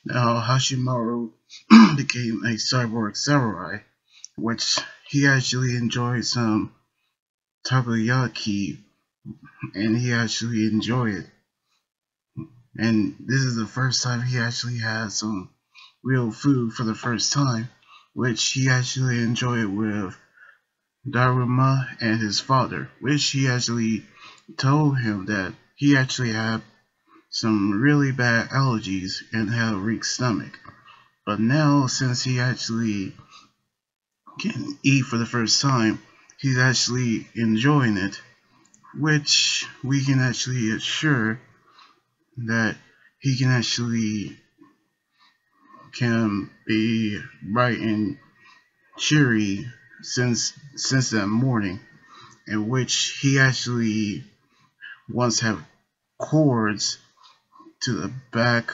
Hachimaru became a cyborg samurai, which he actually enjoyed some takoyaki, and he actually enjoyed it. And this is the first time he actually had some real food for the first time, which he actually enjoyed with Daruma and his father, which he actually told him that he actually had some really bad allergies and had a weak stomach. But now, since he actually can eat for the first time, he's actually enjoying it, which we can actually assure that he can actually can be bright and cheery since that morning, in which he actually once have cords to the back,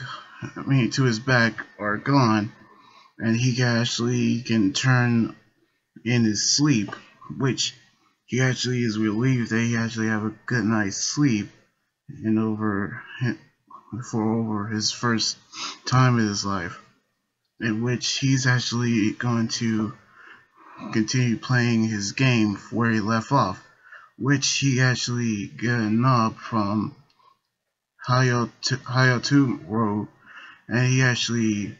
to his back are gone, and he actually can turn in his sleep, which he actually is relieved that he actually have a good night's sleep and over his first time in his life, in which he's actually going to continue playing his game where he left off, which he actually got a knob from Hayato, and he actually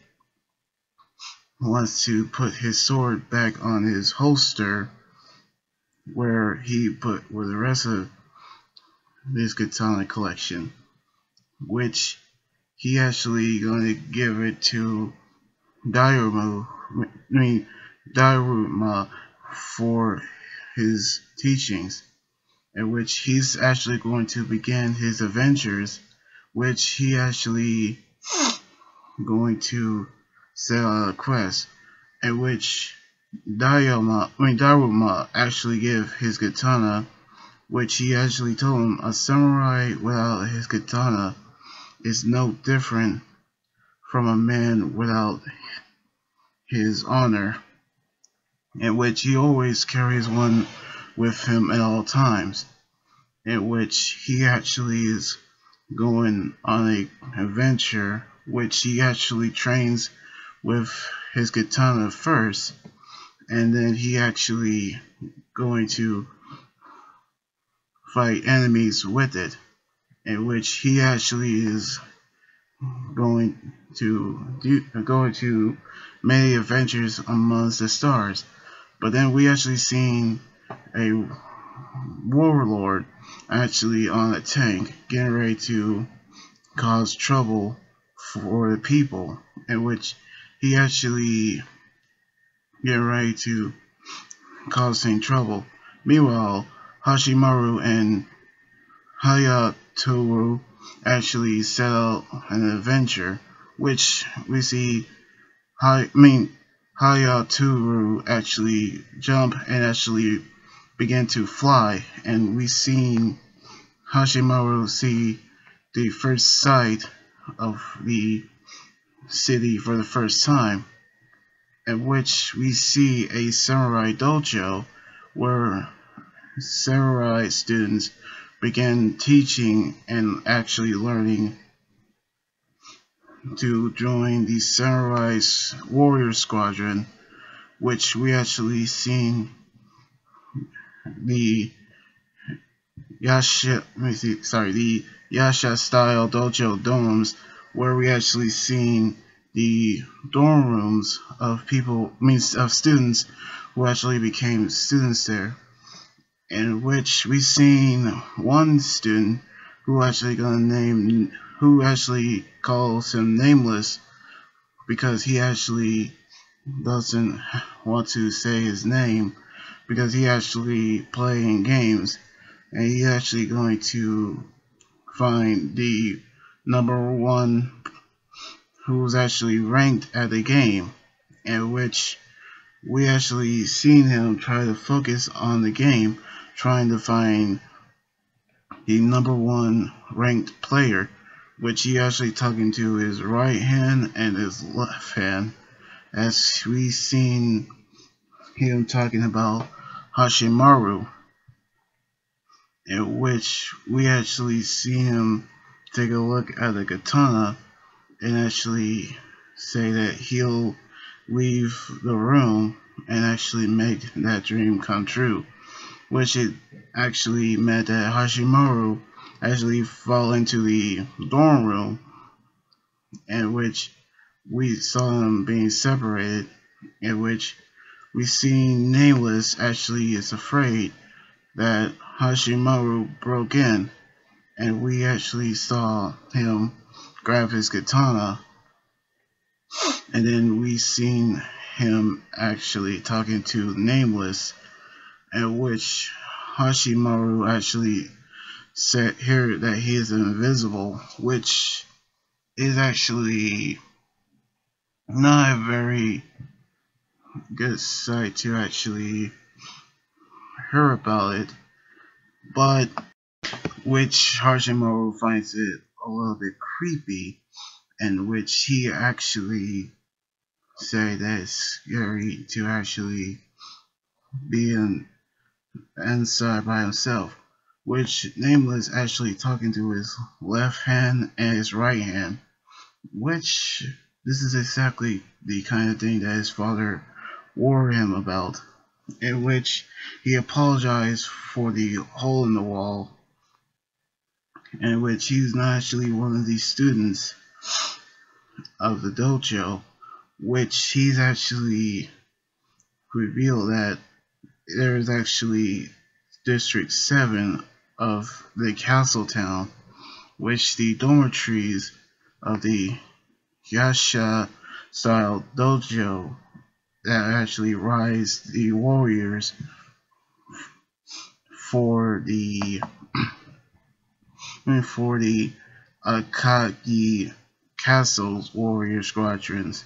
wants to put his sword back on his holster where he put with the rest of his katana collection, which he actually going to give it to Daruma, Daruma for his teachings, in which he's actually going to begin his adventures, which he actually going to set out a quest, in which Daruma actually gave his katana, which he actually told him a samurai without his katana is no different from a man without his honor, in which he always carries one with him at all times, in which he actually is going on an adventure, which he actually trains with his katana first, and then he actually going to fight enemies with it, in which he actually is going to many adventures amongst the stars. But then we actually seen a warlord actually on a tank getting ready to cause trouble for the people, in which he actually getting ready to cause some trouble. Meanwhile, Hachimaru and Hayato actually set out an adventure, which we see Hayato actually jump and actually begin to fly, and we seen Hachimaru see the first sight of the city for the first time, in which we see a samurai dojo where samurai students began teaching and actually learning to join the samurai's warrior squadron, which we actually seen the the Yasha style dojo dorms, where we actually seen the dorm rooms of of students who actually became students there, in which we seen one student who actually calls him nameless because he actually doesn't want to say his name because he actually playing games, and he actually going to find the number one who's actually ranked at the game, in which we actually seen him try to focus on the game, trying to find the number one ranked player, which he actually talking to his right hand and his left hand, as we seen him talking about Hachimaru, in which we actually see him take a look at the katana and actually say that he'll leave the room and actually make that dream come true, which it actually meant that Hachimaru actually fall into the dorm room, in which we saw them being separated, in which we see Nameless actually is afraid that Hachimaru broke in, and we actually saw him grab his katana, and then we seen him actually talking to Nameless, in which Hachimaru actually said here that he is invisible, which is actually not a very good sight to actually hear about it, but which Hachimaru finds it a little bit creepy, and which he actually say that it's scary to actually be inside by himself, which Nameless actually talking to his left hand and his right hand, which this is exactly the kind of thing that his father warned him about, in which he apologized for the hole in the wall, in which he's not actually one of these students of the dojo, which he's actually revealed that there is actually District 7 of the castle town, which the dormitories of the Yasha style dojo that actually rise the warriors for the Akagi Castle's warrior squadrons,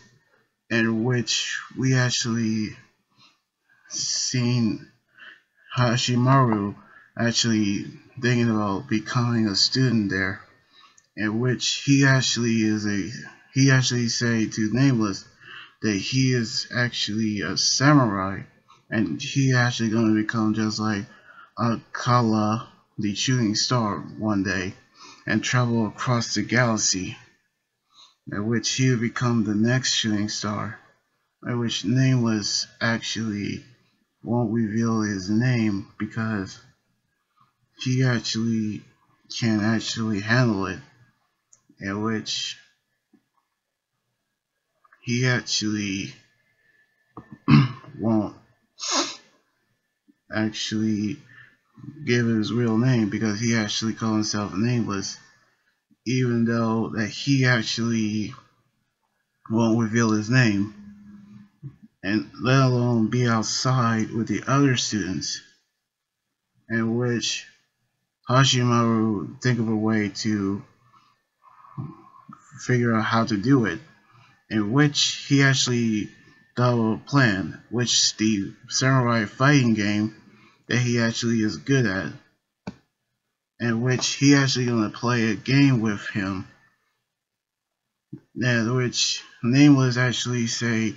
in which we actually seen Hachimaru actually thinking about becoming a student there, in which he actually say to Nameless that he is actually a samurai, and he actually going to become just like Akala, the shooting star, one day, and travel across the galaxy, in which he will become the next shooting star, in which Nameless actually won't reveal his name because he actually can actually handle it, in which he actually won't actually give his real name because he actually calls himself Nameless, even though that he actually won't reveal his name, and let alone be outside with the other students, in which Hachimaru think of a way to figure out how to do it, in which he actually thought of a plan, which the samurai fighting game that he actually is good at, in which he actually gonna play a game with him, in which Nameless actually say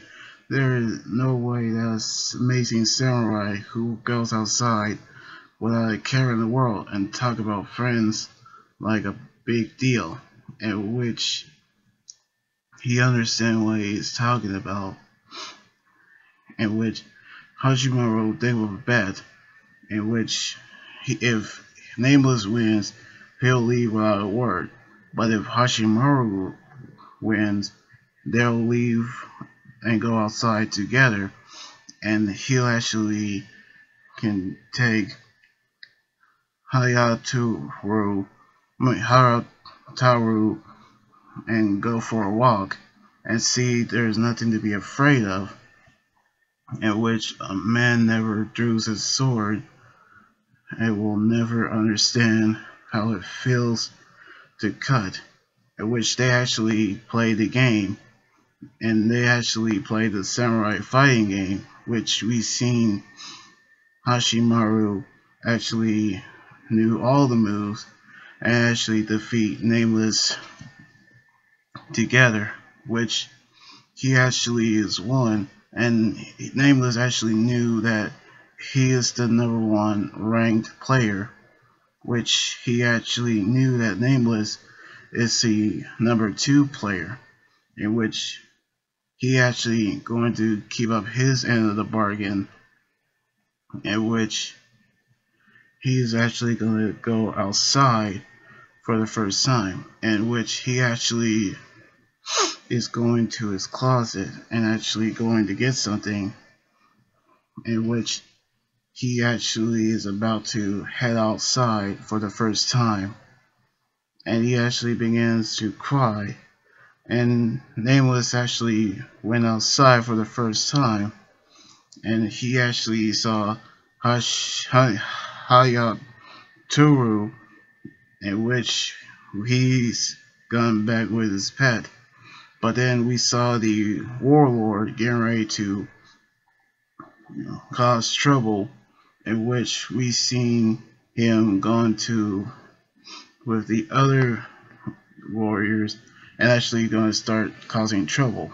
there is no way that this amazing samurai who goes outside without a care in the world and talk about friends like a big deal, in which he understands what he's talking about, in which Hachimaru think of a bet, in which if Nameless wins, he'll leave without a word, but if Hachimaru wins, they'll leave and go outside together, and he'll actually can take Hayataru and go for a walk and see there's nothing to be afraid of, in which a man never drew his sword and will never understand how it feels to cut, in which they actually play the game, and they actually play the samurai fighting game, which we seen Hachimaru actually knew all the moves and actually defeat Nameless together, which he actually is one, and Nameless actually knew that he is the #1 ranked player, which he actually knew that Nameless is the #2 player, in which he actually going to keep up his end of the bargain, in which he's actually going to go outside for the first time, in which he actually is going to his closet and actually going to get something, in which he actually is about to head outside for the first time, and he actually begins to cry. And Nameless actually went outside for the first time, and he actually saw Hayaturu, in which he's gone back with his pet. But then we saw the warlord getting ready to cause trouble, in which we seen him going to with the other warriors and actually going to start causing trouble,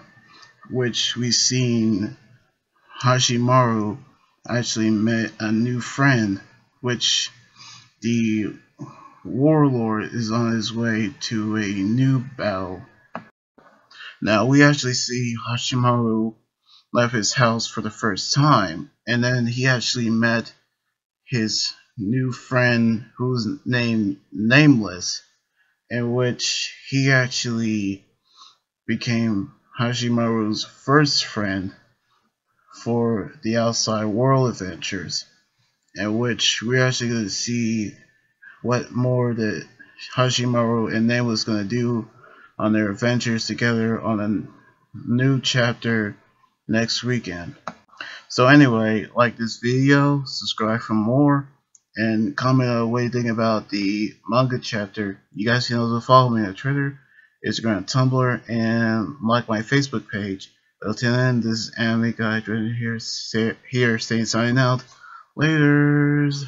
which we seen Hachimaru actually met a new friend, which the warlord is on his way to a new battle. Now we actually see Hachimaru left his house for the first time, and then he actually met his new friend who's named Nameless, in which he actually became Hachimaru's first friend for the outside world adventures, in which we're actually going to see what more that Hachimaru and Nameless going to do on their adventures together on a new chapter next weekend. So anyway, like this video, subscribe for more, and comment on what you think about the manga chapter. You guys can also follow me on Twitter, Instagram, Tumblr, and like my Facebook page. Until then, this is Anime Guy here saying signing out. Laters.